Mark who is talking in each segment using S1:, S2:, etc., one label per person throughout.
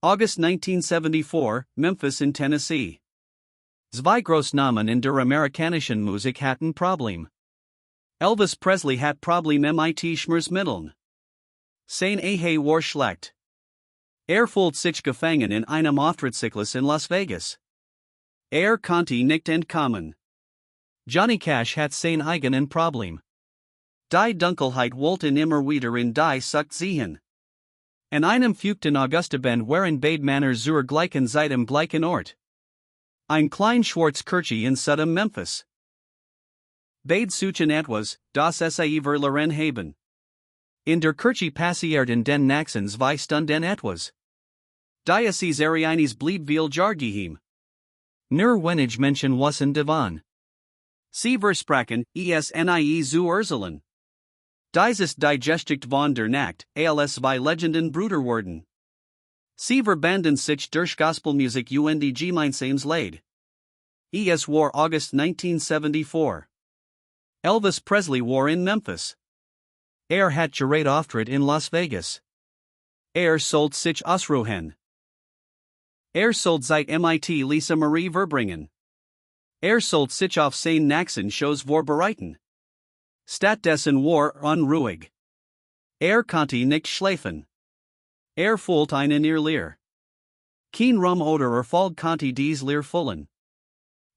S1: August 1974, Memphis in Tennessee. Zwei Großnamen in der amerikanischen Musik hatten Problem. Elvis Presley hat Problem mit Schmerzmitteln. Sein Ehe war schlecht. Fühlt sich gefangen in einem Auftrittszyklus in Las Vegas. Konnte nicht entkommen. Johnny Cash hat sein eigenen Problem. Die Dunkelheit wollte immer wieder in die Sucht ziehen. An einem feuchten Augustabend waren beide Männer zur gleichen Zeit am gleichen Ort. Ein klein schwarz Kirche in Sudam Memphis. Beide suchen etwas, das sie verloren haben. In der Kirche passierten den nächsten zwei Stunden etwas. Dioceses Arianis blieb viel Jargeheim. Nur wenig Menschen wussen davon. Sie versprachen, nie zu erzählen. Dieses Digestigt von der Nacht, als bei Legenden Bruder wurden. Sie verbanden sich durch Gospelmusik und gemeinsames Leid. Es war August 1974. Elvis Presley war in Memphis. Hat gerät Auftritt in Las Vegas. Sollt sich ausruhen. Sollt seit mit Lisa Marie verbringen. Sollt sich auf sein nächsten Shows vorbereiten. Stattdessen war unruhig. Konnte nicht schlafen. Fühlt einen Leer. Kein Rum oder Erfolg konnte dies Leer füllen.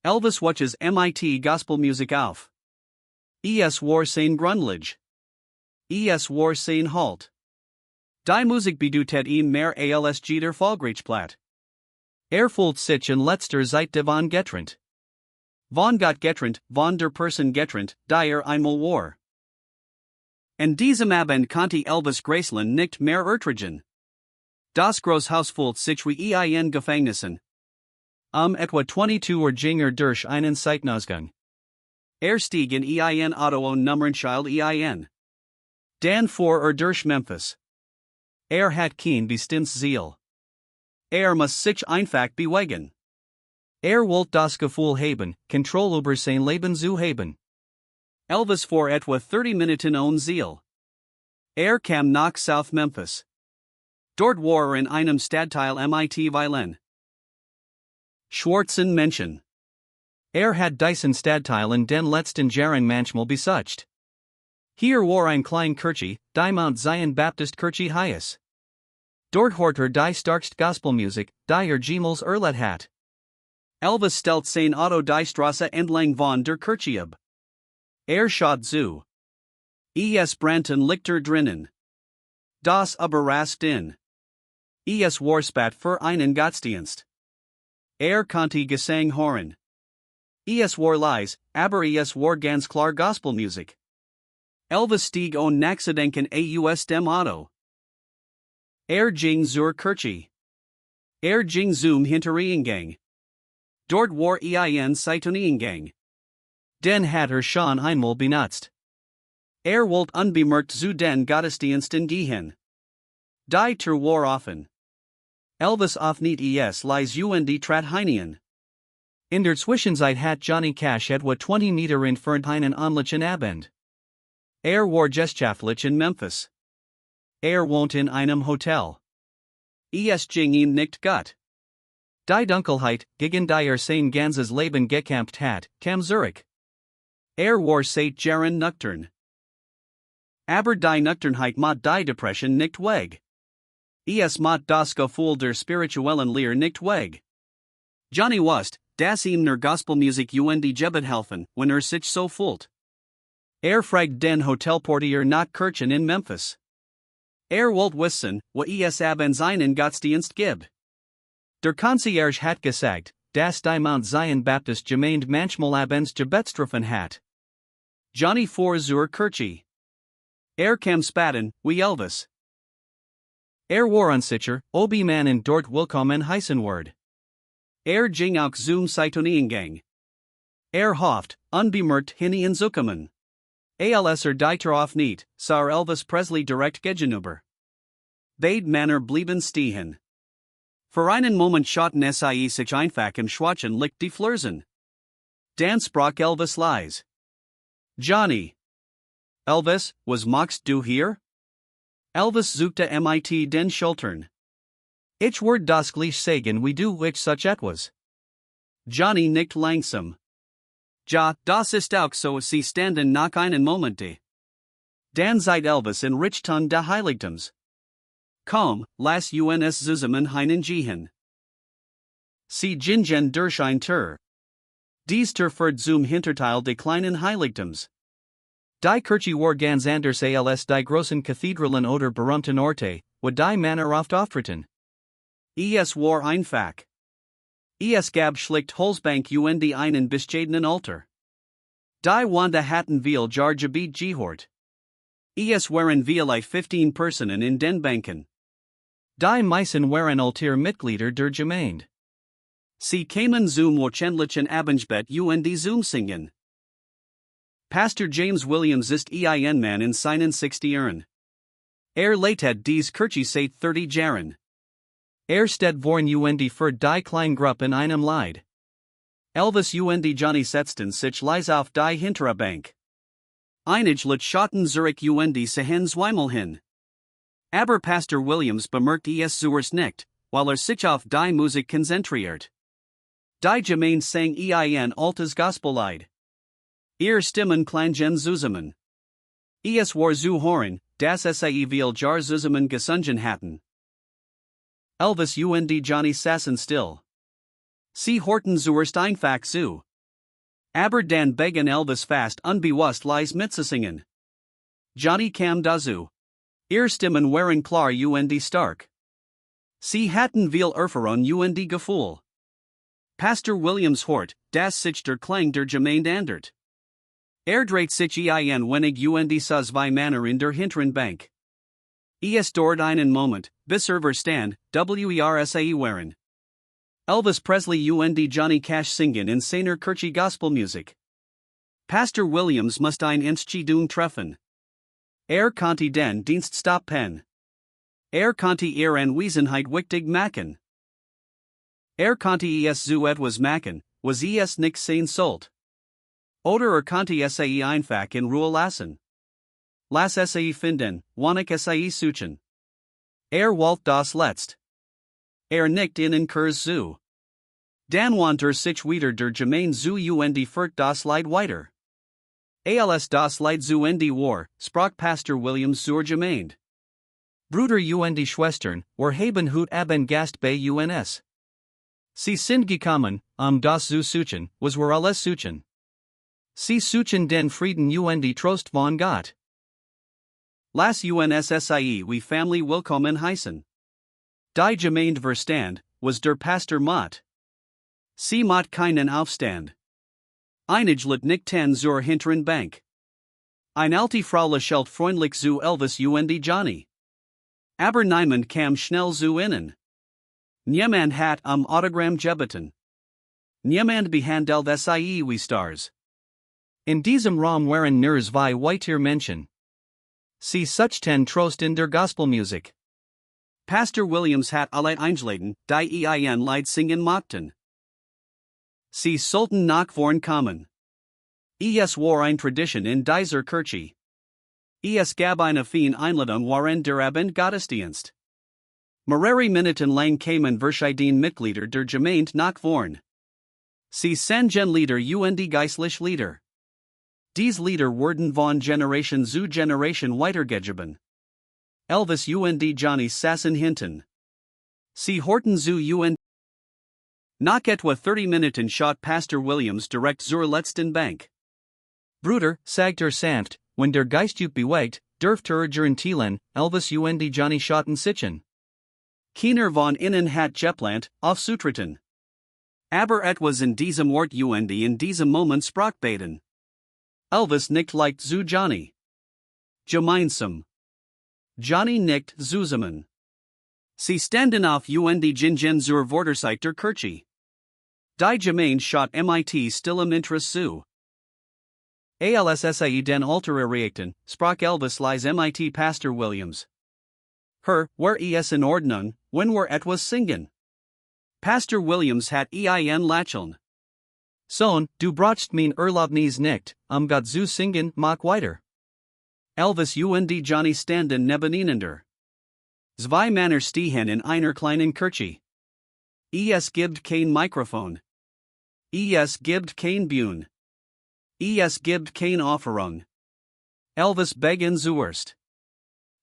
S1: Elvis watches mit Gospelmusik auf. Es war sein Grundlage. Es war sein Halt. Die Musik bedeutet ihm mehr als jeder Folgreichplatt. Fühlt sich in letzter Zeit davon getrennt. Von Gott getrennt, von der Person getrennt, die einmal war. An diesem Abend konnte Elvis Graceland nicht mehr ertragen. Das Großhaus fühlt sich wie ein Gefängnissen. Etwa 22 ging durch einen Zeitnausgang. Stieg in ein Auto und Nummernschild ein. Dan fuhr durch Memphis. Hat kein bestimmtes Ziel. Muss sich einfach bewegen. Wollte das Gefühl haben, Kontrolle über sein Leben zu haben. Elvis fuhr etwa 30 Minuten ohne Ziel. Kam nach South Memphis. Dort war in einem Stadtteil mit vielen schwarzen Menschen. Hat diesen Stadtteil in den letzten Jahren manchmal besucht. Hier war ein klein Kirche, die Mount Zion Baptist Kirche hieß. Dort hört die starkst Gospelmusik, die Gemals erlet hat. Elvis stellt sein Auto die Straße entlang von der Kirche ab. Schaut zu. Brannten Lichter drinnen. Das überrascht ihn. War spat für einen Gottesdienst. Konnte Gesang hören. War leise, aber war ganz klar Gospelmusik. Elvis stieg ohne nachzudenken aus dem Auto. Ging zur Kirche. Ging zum Hintereingang. Dort war ein Seiteneingang. Den hat schon einmal benutzt. Wollte unbemerkt zu den Gottesdiensten gehen. Die Tür war offen. Elvis öffnet leise und trat hinein. In der Zwischenzeit hat Johnny Cash etwa 20 Meter entfernt einen ähnlichen Abend. War geschaftlich in Memphis. Wohnt in einem Hotel. Ging ihm nicht gut. Die Dunkelheit, gegen die sein ganzes Leben gekämpft hat, kam zurück. War seit Jahren nüchtern. Aber die Nüchternheit macht die Depression nicht weg. Macht das Gefühl der spirituellen Leer nicht weg. Johnny wusste, dass ihm nur Gospelmusik und Gebet helfen, wenn sich so fühlt. Fragt den Hotelportier nach Kirchen in Memphis. Wollte wissen, wo abends einen Gottesdienst gibt. Der Concierge hat gesagt, dass die Mount Zion Baptist Gemeinde manchmal abends Gebetstreffen hat. Johnny fuhr zur Kirche. Kam spaten, wie Elvis. War unsicher, ob man in dort willkommen heißen wird. Ging auch zum Seiteneingang. Hofft, unbemerkt hineinzukommen. Als die Tür aufniet, sah Elvis Presley direkt gegenüber. Beide Männer blieben stehen. Für einen Moment schauten sie sich einfach im Schwachen Licht die Flirsen. Dann sprach Elvis leise. Johnny. Elvis, was machst du hier? Elvis suchte mit den Schultern. Ich word das gleich sagen wie du ich such etwas. Johnny nickt langsam. Ja, das ist auch so, sie standen nach einen Momente. Dan seit Elvis in Richtung der Heiligtums. Komm, lass uns zusammen hineingehen. Sie gingen durch ein Tür. Dies Tür führt zum Hinterteil der kleinen Heiligtums. Die Kirche war ganz anders als die großen Kathedralen oder berühmten Orte, wo die Männer oft auftreten. Es war einfach. Es gab schlicht Holzbank und einen bescheidenen Altar. Die Wanda hatten viel Gebiet gehört. Es waren vielleicht 15 Personen in den Banken. Die meisten waren Altar-Mitglieder der Gemeinde. Sie kamen zum wöchentlichen Abendgebet und zum Singen. Pastor James Williams ist ein Mann in seinen 60ern. Leitet dies Kirche seit 30 Jahren. Steht vorn und für die Kleingruppe in einem Lied. Elvis und Johnny setzten sich leise auf die hintere Bank. Einiglich schauten Zurich und sehen zweimal hin. Aber Pastor Williams bemerkt es zuerst nicht, weil sich auf die Musik konzentriert. Die Gemeinde sang ein altes Gospellied. Stimmen klangen zusammen. Es war zu hören, dass sie viel Jar zusammen gesungen hatten. Elvis und Johnny saßen still. Sie horten zuerst einfach zu. Aber dann begann Elvis fast unbewusst leise mitzusingen. Johnny kam dazu. Stimmen waren klar und stark. Sie hatten viel Erfahrung und Gefühl. Pastor Williams hort, dass sich der Klang der Gemeinde ändert. Dreht sich ein wenig und sah zwei Männer in der hinteren Bank. Es dauert einen Moment, bis Verstand, WERSAE waren. Elvis Presley und Johnny Cash singen in seiner Kirche Gospelmusik. Pastor Williams muss ein Entscheidung treffen. Konnte den Dienst stoppen. Konnte Anwesenheit wichtig machen. Konnte es zu etwas machen, was es nicht sein sollt. Oder konnte sie einfach in Ruhe lassen. Lass sie finden, wann sie suchen. Wollt das letzt. Nickt in Kurs zu. Dan wann sich wieder der Gemeinde zu und führt das Lied weiter. Als das Lied zu Ende war, sprach Pastor Williams zur Gemeinde. Bruder und Schwestern, haben hut haben Gast bei uns. Sie sind gekommen, das zu suchen, was alles suchen. Sie suchen den Frieden und Trost von Gott. Lass uns sie wie Family willkommen heißen. Die Gemeinde Verstand, was der Pastor Mott. Sie Mott keinen Aufstand. Einiglich nickten zur hinteren Bank. Ein alte Frau lächelt freundlich zu Elvis und Johnny. Aber niemand kam schnell zu innen. Niemand hat Autogramm gebeten. Niemand behandelt sie wie Stars. In diesem Raum waren nur zwei weitere Menschen. Sie suchten Trost in der Gospelmusik. Pastor Williams hat alle eingeladen, die ein Lied singen mochten. Sie sollten nach vorn kommen. Es war eine Tradition in dieser Kirche. Es gab eine feine Einladung während der Abendgottesdienst. Mehrere Minuten lang kamen verschiedene Mitglieder der Gemeinde nach vorn. Sie sangen Lieder und geistliche Lieder. Diese Lieder wurden von Generation zu Generation weitergegeben. Elvis und Johnny saßen hinten. Sie horten zu und nach etwa 30 Minuten schaut Pastor Williams direkt zur letzten Bank. Bruder, sagt sanft, wenn der Geist bewegt, dürft garantieren, Elvis und Johnny schauten sichen. Keiner von innen hat geplant, aufzutreten. Aber etwas in diesem Ort und in diesem Moment sprach beten. Elvis nickt leicht zu Johnny. Gemeinsam. Johnny nickt zusammen. Sie standen auf und gingen zur Vorderseite der Kirche. Die Gemeinde schaut mit stillem Interesse zu. Als sie den Altar erreichten, sprach Elvis leise mit Pastor Williams. War es in Ordnung, wenn wir etwas singen? Pastor Williams hat ein Lächeln. Sohn, du brauchst mein Erlaubnis nicht, Gott zu singen, mach weiter. Elvis und Johnny standen nebeneinander. Zwei Männer stehen in einer kleinen Kirche. Es gibt kein Mikrofon. Es gibt kein Bühne. Es gibt kein Aufführung. Elvis begann zuerst.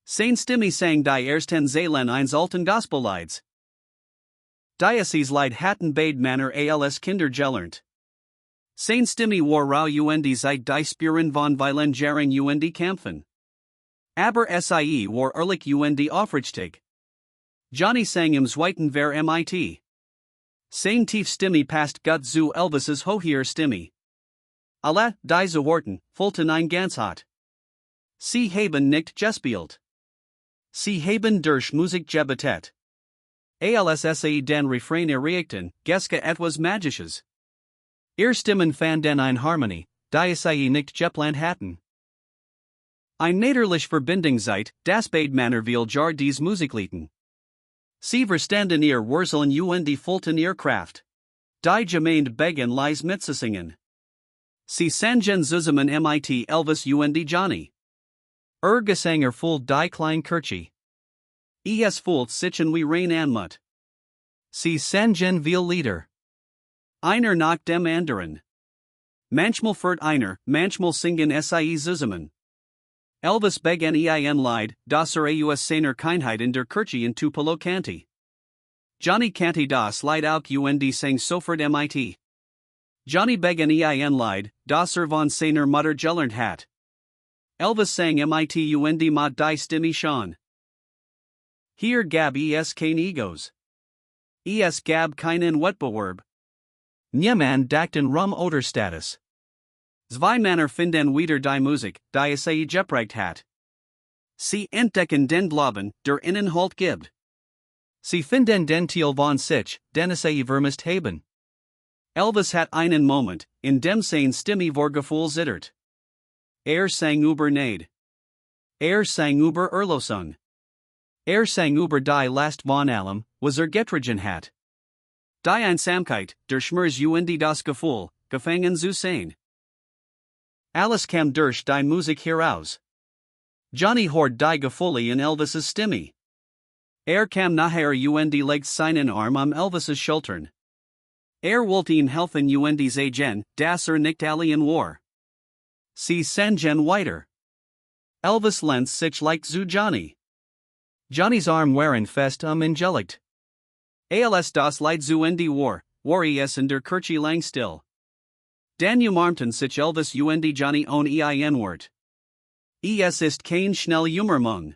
S1: Seine Stimme sang die ersten Zeilen eines alten Gospellieds. Dieses Lied hatten beide Männer als Kinder gelernt. Seine Stimme war rau und seit die Spuren von vielen Jahren und kämpfen. Aber sie war ehrlich und aufrichtig. Johnny sang im zweiten Ver mit. Seine tief Stimme passt gut zu Elvises hoher Stimme. Alle, diese Worten, füllten ein Ganzheit. Sie haben nicht gespielt. Sie haben durch Musik gebetet. Als sie den Refrain erreichten, geske etwas Magisches. Ihr Stimmen fanden eine Harmonie, die sie nicht geplant hatten. Ein natürlich Verbindung seit, das beide Männer viel jar dies Musiklieden. Sie verstanden ihr Wurzeln und füllten ihr Kraft. Die Gemeinde begann leise mitzusingen. Sie sangen zusammen mit Elvis und Johnny. Gesang erfüllt die kleine Kirche. Es füllt sich wie rein anmut. Sie sangen viel Lieder. Einer nach dem anderen. Manchmal führt einer, manchmal singen sie zusammen. Elvis begann ein Lied, das aus seiner Kindheit in der Kirche in Tupelo kannte. Johnny kannte das Lied auch und sang sofort mit. Johnny begann ein Lied, das von seiner Mutter gelernt hat. Elvis sang mit und mit die Stimme schon. Hier gab es kein Egos. Es gab keinen Wettbewerb. Niemand dachten oder Status. Zwei Männer finden wieder die Musik, die sie geprägt hat. Sie entdecken den Glauben, der ihnen Halt gibt. Sie finden den Teil von sich, den sie vermisst haben. Elvis hat einen Moment, in dem seine Stimme vor Gefühl zittert. Sang über Neid. Sang über Erlösung. Sang über die Last von allem, was getrieben hat. Die Einsamkeit, der Schmerz und das Gefühl, gefangen zu sein. Alles kam durch die Musik heraus. Johnny hört die Gefühle in Elvis' Stimme. Kam nachher und legt seinen Arm Elvis' Schultern. Wollte ihn helfen und sagen, dass nicht allein war. Sie sangen weiter. Elvis lehnt sich leicht zu Johnny. Johnny's Arm waren fest ingelegt. Als das Lied zu Ende war es in der Kirche lang still. Dan umarmten sich Elvis und Johnny on ein Wort. Es ist kein schnell Umarmung.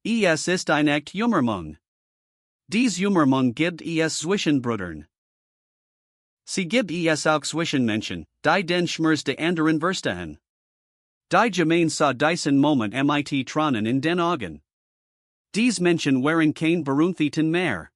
S1: Es ist ein echt Umarmung. Dies Umarmung gibt es zwischen Brüdern. Sie gibt es auch zwischen Menschen, die den Schmerz der anderen verstehen. Die Gemeinde sah diesen Moment mit Tronen in den Augen. Dies Menschen waren kein Berühmtheiten mehr.